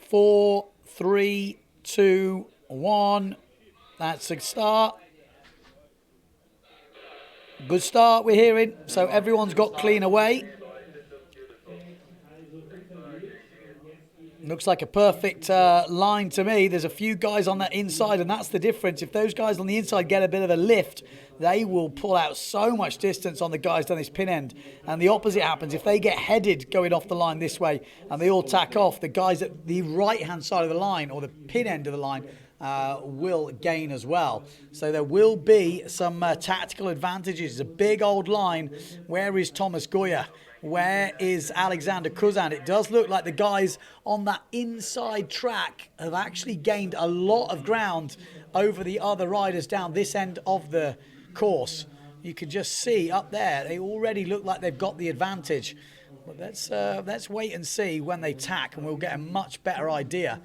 4, 3, 2, 1. That's a start. Good start we're hearing. So everyone's got clean away. Looks like a perfect line to me. There's a few guys on that inside, and that's the difference. If those guys on the inside get a bit of a lift, they will pull out so much distance on the guys down this pin end. And the opposite happens. If they get headed going off the line this way and they all tack off, the guys at the right-hand side of the line or the pin end of the line will gain as well. So there will be some tactical advantages. It's a big old line. Where is Thomas Goyard? Where is Alexander Kuzan? It does look like the guys on that inside track have actually gained a lot of ground over the other riders down this end of the course. You can just see up there, they already look like they've got the advantage. But let's wait and see when they tack, and we'll get a much better idea.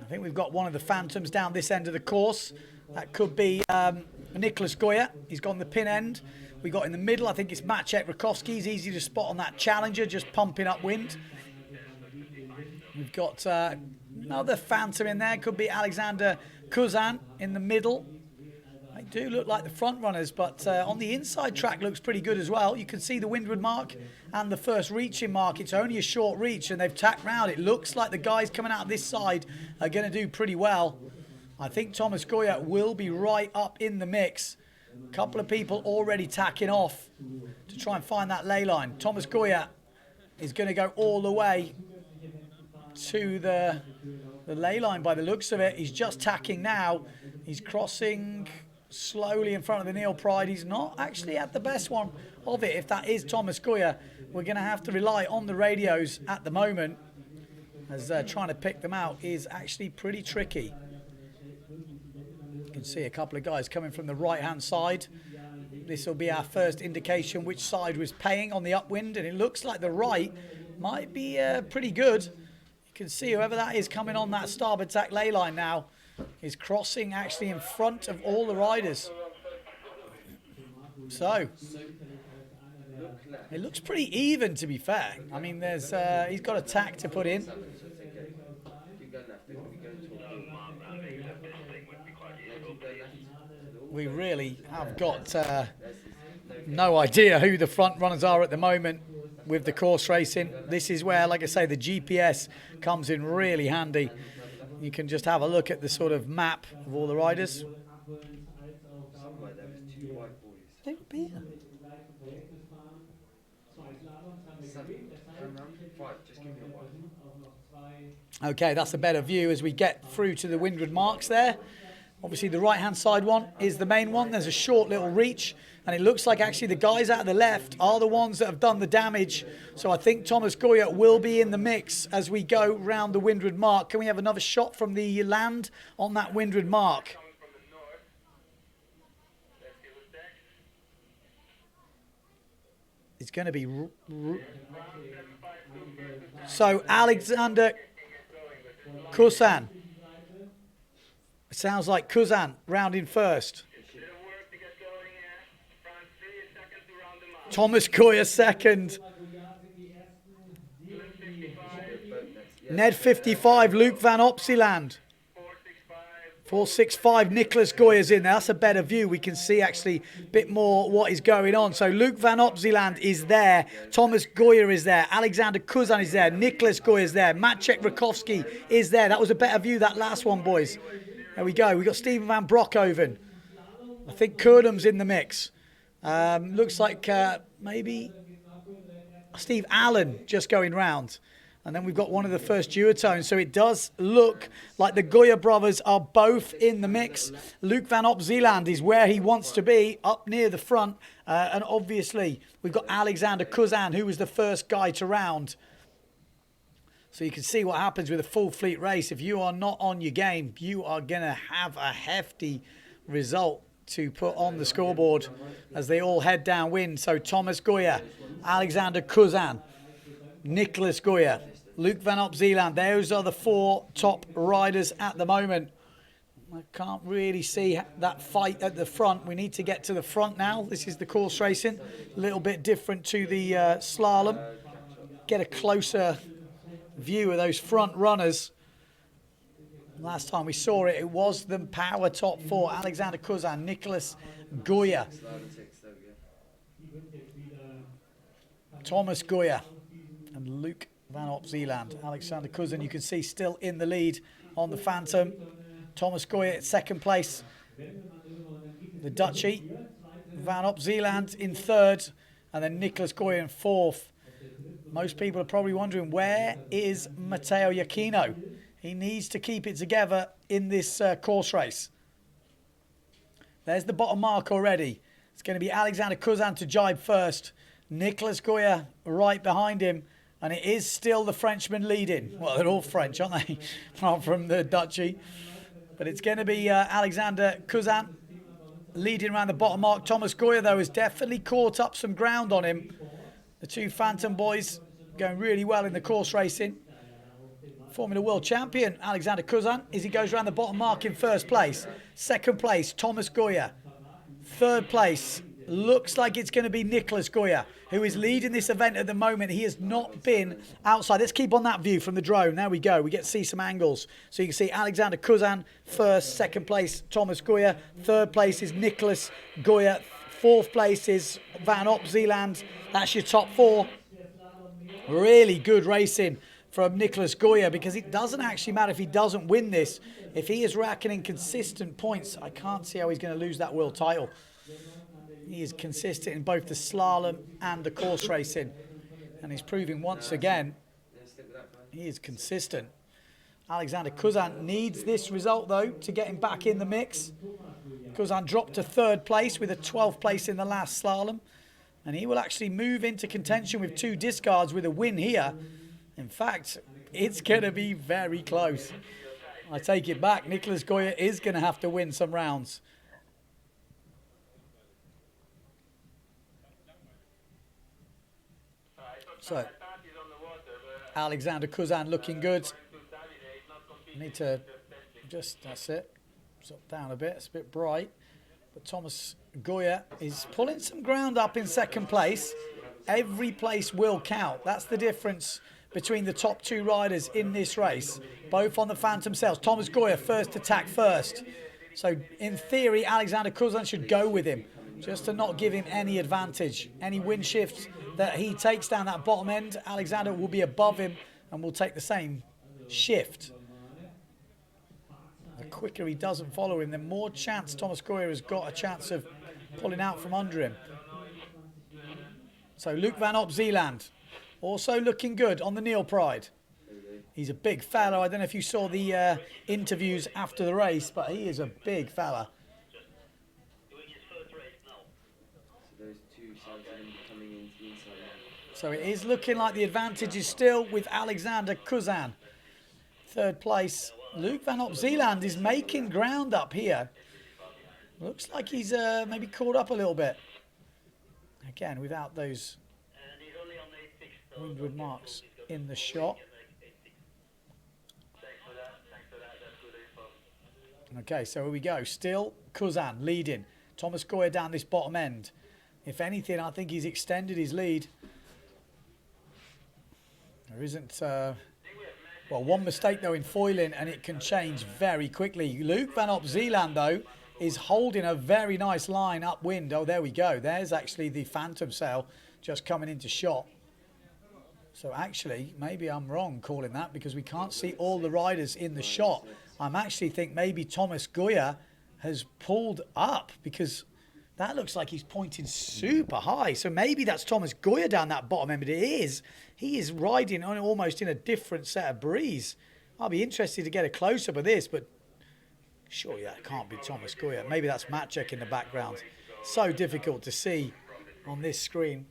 I think we've got one of the phantoms down this end of the course. That could be Nicholas Goyard. He's gone the pin end. We got in the middle, I think it's Maciek Rakowski. He's easy to spot on that Challenger, just pumping up wind. We've got another phantom in there. Could be Alexander Kuzan in the middle. They do look like the front runners, but on the inside track looks pretty good as well. You can see the windward mark and the first reaching mark. It's only a short reach, and they've tacked round. It looks like the guys coming out this side are going to do pretty well. I think Thomas Goyard will be right up in the mix. A couple of people already tacking off to try and find that ley line. Thomas Goyard is going to go all the way to the ley line by the looks of it. He's just tacking now. He's crossing slowly in front of the Neil Pride. He's not actually at the best one of it. If that is Thomas Goyard, we're going to have to rely on the radios at the moment, as trying to pick them out is actually pretty tricky. You can see a couple of guys coming from the right-hand side. This will be our first indication which side was paying on the upwind, and it looks like the right might be pretty good. You can see whoever that is coming on that starboard tack ley line now is crossing actually in front of all the riders. So it looks pretty even, to be fair. I mean, there's he's got a tack to put in. We really have got no idea who the front runners are at the moment with the course racing. This is where, like I say, the GPS comes in really handy. You can just have a look at the sort of map of all the riders. They would be here. Okay, that's a better view as we get through to the windward marks there. Obviously, the right-hand side one is the main one. There's a short little reach, and it looks like actually the guys out of the left are the ones that have done the damage. So I think Thomas Goyard will be in the mix as we go round the windward mark. Can we have another shot from the land on that windward mark? It's going to be... So Alexander Kuzan. It sounds like Kuzan rounding first. Thomas Goyard second. Ned 55, Luke Vanopzeeland. 465, Nicholas Goyard's in there. That's a better view. We can see actually a bit more what is going on. So Luke Vanopzeeland is there. Thomas Goyard is there. Alexander Kuzan is there. Nicholas Goyard is there. Maciek Rakowski is there. That was a better view, that last one, boys. There we go. We've got Stephen van Broekhoven. I think Kurdum's in the mix. Looks like maybe Steve Allen just going round. And then we've got one of the first duotones. So it does look like the Goyard brothers are both in the mix. Luke Vanopzeeland is where he wants to be, up near the front. And obviously, we've got Alexander Kuzan, who was the first guy to round. So you can see what happens with a full fleet race. If you are not on your game, you are going to have a hefty result to put on the scoreboard as they all head downwind. So Thomas Goyard, Alexander Kuzan, Nicholas Goyard, Luke Vanopzeeland. Those are the four top riders at the moment. I can't really see that fight at the front. We need to get to the front now. This is the course racing. A little bit different to the slalom. Get a closer view of those front runners. Last time we saw it, it was the power top four. Alexander Kuzan, Nicholas Goyard, Thomas Goyard, and Luke Vanopzeeland. Alexander Kuzan, you can see, still in the lead on the Phantom. Thomas Goyard at second place. The Dutchie. Vanopzeeland in third. And then Nicholas Goyard in fourth. Most people are probably wondering, where is Matteo Iachino? He needs to keep it together in this course race. There's the bottom mark already. It's going to be Alexander Kuzan to jibe first. Nicholas Goyard right behind him. And it is still the Frenchman leading. Well, they're all French, aren't they? Apart from the Dutchie. But it's going to be Alexander Kuzan leading around the bottom mark. Thomas Goyard, though, has definitely caught up some ground on him. The two Phantom boys going really well in the course racing. Formula World Champion Alexander Kuzan, as he goes around the bottom mark in first place. Second place, Thomas Goyard. Third place, looks like it's going to be Nicholas Goyard, who is leading this event at the moment. He has not been outside. Let's keep on that view from the drone. There we go. We get to see some angles. So you can see Alexander Kuzan first. Second place, Thomas Goyard. Third place is Nicholas Goyard. Fourth place is Vanopzeeland. That's your top four. Really good racing from Nicholas Goyard, because it doesn't actually matter if he doesn't win this. If he is racking in consistent points, I can't see how he's going to lose that world title. He is consistent in both the slalom and the course racing. And he's proving once again he is consistent. Alexander Kuzan needs this result, though, to get him back in the mix. Kuzan dropped to third place with a 12th place in the last slalom. And he will actually move into contention with two discards with a win here. In fact, it's going to be very close. I take it back. Nicholas Goyard is going to have to win some rounds. So, Alexander Kuzan looking good. Need to just, that's it, drop down a bit. It's a bit bright. But Thomas Goyard is pulling some ground up in second place. Every place will count. That's the difference between the top two riders in this race, both on the Phantom cells. Thomas Goyard first attack first. So in theory, Alexander Kuzan should go with him, just to not give him any advantage. Any wind shift that he takes down that bottom end, Alexander will be above him and will take the same shift. The quicker he doesn't follow him, the more chance Thomas Goyard has got a chance of pulling out from under him. So Luke Vanopzeeland also looking good on the Neil Pride. He's a big fella. I don't know if you saw the interviews after the race, but he is a big fella. So it is looking like the advantage is still with Alexander Kuzan. Third place, Luke Vanopzeeland is making ground up here. Looks like he's maybe caught up a little bit. Again, without those windward marks in the shot. Okay, so here we go. Still Kuzan leading. Thomas Goyard down this bottom end. If anything, I think he's extended his lead. There isn't... well, one mistake, though, in foiling, and it can change very quickly. Luke Vanopzeeland, though, is holding a very nice line upwind. Oh, there we go. There's actually the Phantom sail just coming into shot. So actually, maybe I'm wrong calling that, because we can't see all the riders in the shot. I'm actually think maybe Thomas Goyard has pulled up, because that looks like he's pointing super high. So maybe that's Thomas Goyard down that bottom end, but it is. He is riding on almost in a different set of breeze. I'll be interested to get a close-up of this, but surely that can't be Thomas Goyard. Maybe that's Maciek in the background. So difficult to see on this screen.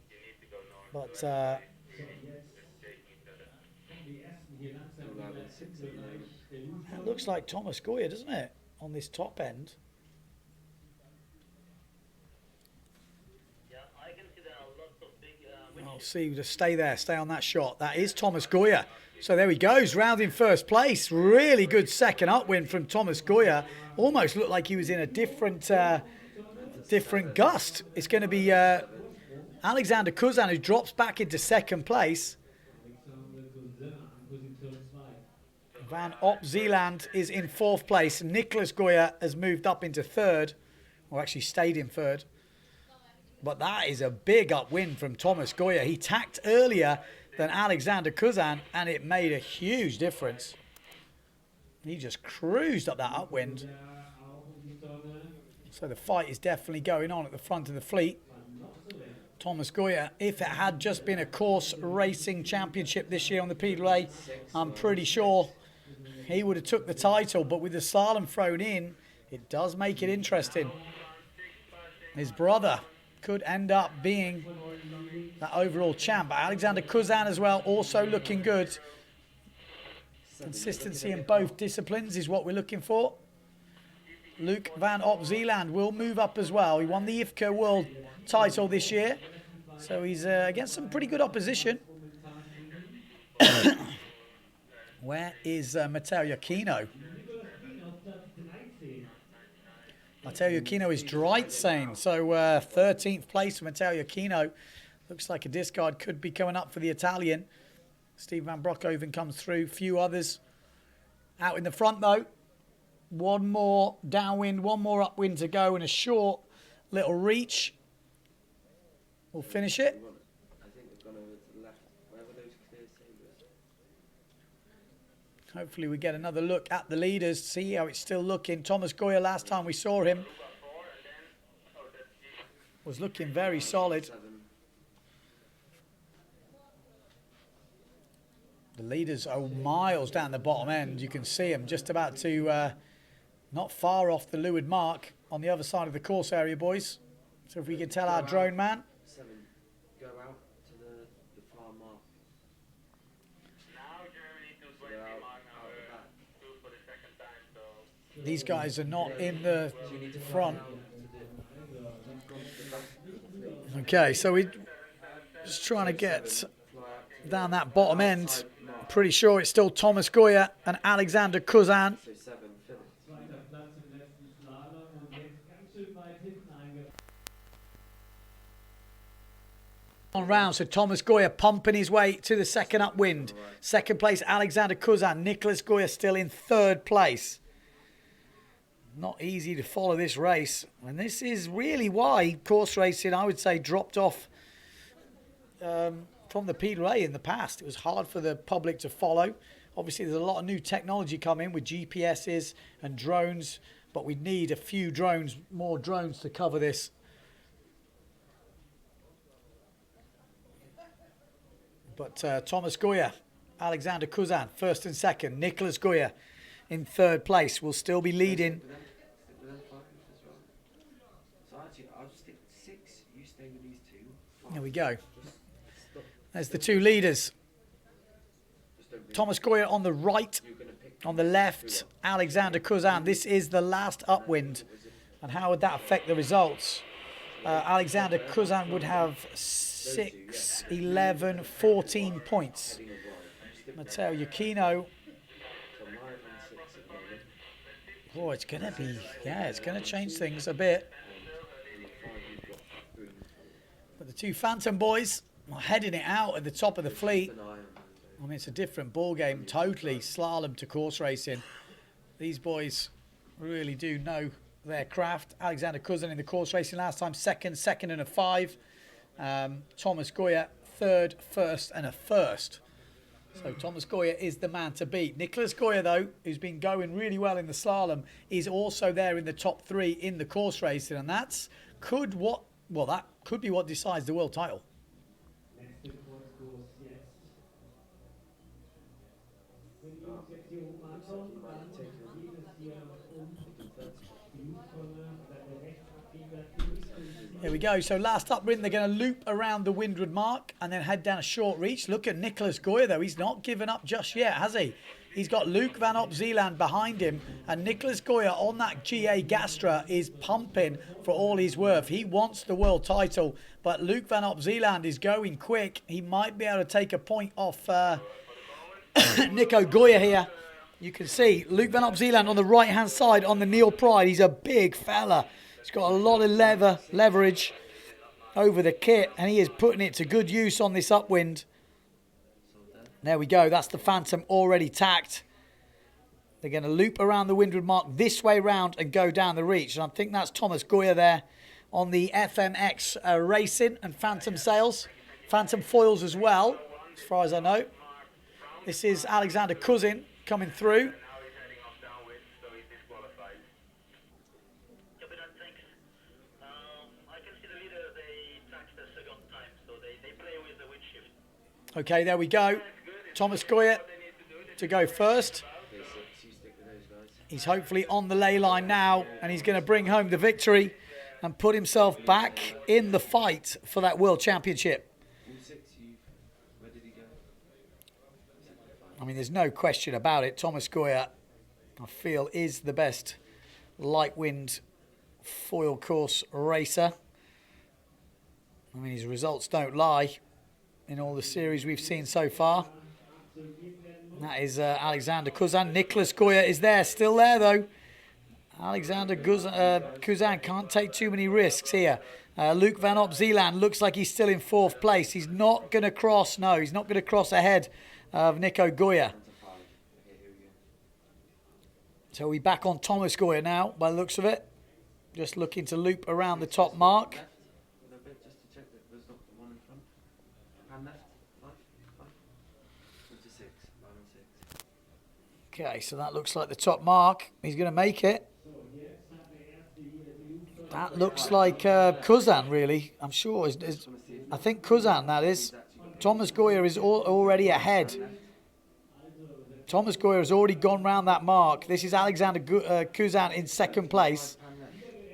But that looks like Thomas Goyard, doesn't it, on this top end? I'll see, just stay there, stay on that shot. That is Thomas Goyard. So there he goes, round in first place. Really good second upwind from Thomas Goyard. Almost looked like he was in a different gust. It's going to be Alexander Kuzan, who drops back into second place. Vanopzeeland is in 4th place. Nicholas Goyard has moved up into 3rd, or actually stayed in 3rd. But that is a big upwind from Thomas Goyard. He tacked earlier than Alexander Kuzan, and it made a huge difference. He just cruised up that upwind. So the fight is definitely going on at the front of the fleet. Thomas Goyard, if it had just been a course racing championship this year on the Pedal, I'm pretty sure he would have took the title. But with the slalom thrown in, it does make it interesting. His brother could end up being that overall champ. But Alexander Kuzan as well, also looking good. Consistency in both disciplines is what we're looking for. Luke Vanopzeeland will move up as well. He won the IFCA World title this year, so he's against some pretty good opposition. Where is Matteo Iachino? Matteo Iachino is Dreitzane, so 13th place for Matteo Iachino. Looks like a discard could be coming up for the Italian. Steve Van Broekhoven comes through. Few others out in the front though. One more downwind, one more upwind to go, and a short little reach. We'll finish it. Hopefully we get another look at the leaders, see how it's still looking. Thomas Goyard, last time we saw him, was looking very solid. The leaders are miles down the bottom end. You can see them just about to, not far off the leeward mark on the other side of the course area, boys. So if we can tell our drone man. Go out to the far mark. These guys are not in the front. Okay, so we're just trying to get down that bottom end. Pretty sure it's still Thomas Goyard and Alexander Kuzan. On round, so Thomas Goyard pumping his way to the second upwind. Second place, Alexander Kuzan. Nicholas Goyard still in 3rd place. Not easy to follow this race. And this is really why course racing, I would say, dropped off from the Pedal in the past. It was hard for the public to follow. Obviously, there's a lot of new technology coming with GPSs and drones, but we need a few drones, more drones to cover this. But Thomas Goyard, Alexander Kuzan, 1st and 2nd. Nicholas Goyard in 3rd place will still be leading. There we go. There's the two leaders. Thomas Goyard on the right, on the left, Alexander Kuzan. This is the last upwind. And how would that affect the results? Alexander Kuzan would have 6, 11, 14 points. Matteo Iachino. Oh, it's going to be, yeah, it's going to change things a bit. But the two Phantom boys are heading it out at the top of the fleet. I mean, it's a different ball game, totally slalom to course racing. These boys really do know their craft. Alexander Kuzan in the course racing last time, second and a 5. Thomas Goyard, 3rd, 1st and a 1st. So Thomas Goyard is the man to beat. Nicholas Goyard, though, who's been going really well in the slalom, is also there in the top 3 in the course racing, and that could be what decides the world title. Here we go. So last upwind, they're going to loop around the windward mark and then head down a short reach. Look at Nicholas Goyard, though. He's not given up just yet, has he? He's got Luke Vanopzeeland behind him. And Nicholas Goyard on that GA Gastra is pumping for all he's worth. He wants the world title. But Luke Vanopzeeland is going quick. He might be able to take a point off Nico Goyard here. You can see Luke Vanopzeeland on the right-hand side on the Neil Pride. He's a big fella. He's got a lot of leverage over the kit, and he is putting it to good use on this upwind. There we go. That's the Phantom already tacked. They're going to loop around the windward mark this way round and go down the reach. And I think that's Thomas Goyard there on the FMX Racing and Phantom Sails. Phantom Foils as well, as far as I know. This is Alexander Cousin coming through. Okay, there we go. Thomas Goyard to go first. He's hopefully on the ley line now, and he's going to bring home the victory and put himself back in the fight for that World Championship. I mean, there's no question about it. Thomas Goyard, I feel, is the best light wind foil course racer. I mean, his results don't lie in all the series we've seen so far. That is Alexander Cousin. Nicholas Goyard is there, still there though. Alexander Cousin can't take too many risks here. Luke Vanopzeeland looks like he's still in 4th place. He's not going to cross, no, he's not going to cross ahead of Nico Goyard. So we're back on Thomas Goyard now, by the looks of it. Just looking to loop around the top mark. Okay, so that looks like the top mark. He's going to make it. That looks like Cousin, really. I'm sure. I think Cousin, that is. Thomas Goyard is already ahead. Thomas Goyard has already gone round that mark. This is Alexander Cousin in 2nd place.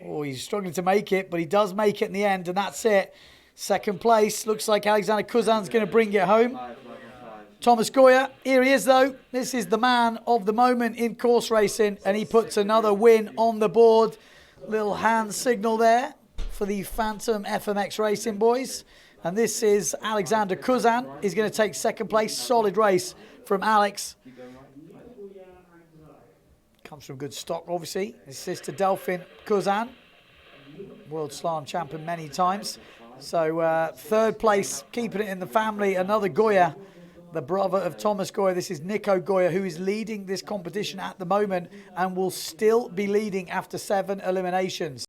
Oh, he's struggling to make it, but he does make it in the end, and that's it. 2nd place. Looks like Alexander Cousin's going to bring it home. Thomas Goyard, here he is though. This is the man of the moment in course racing, and he puts another win on the board. Little hand signal there for the Phantom FMX Racing boys. And this is Alexander Cousin. He's going to take 2nd place. Solid race from Alex. Comes from good stock, obviously. His sister Delphine Cousin, world slalom champion many times. So 3rd place, keeping it in the family. Another Goyard, the brother of Thomas Goyard. This is Nico Goyard, who is leading this competition at the moment and will still be leading after 7 eliminations.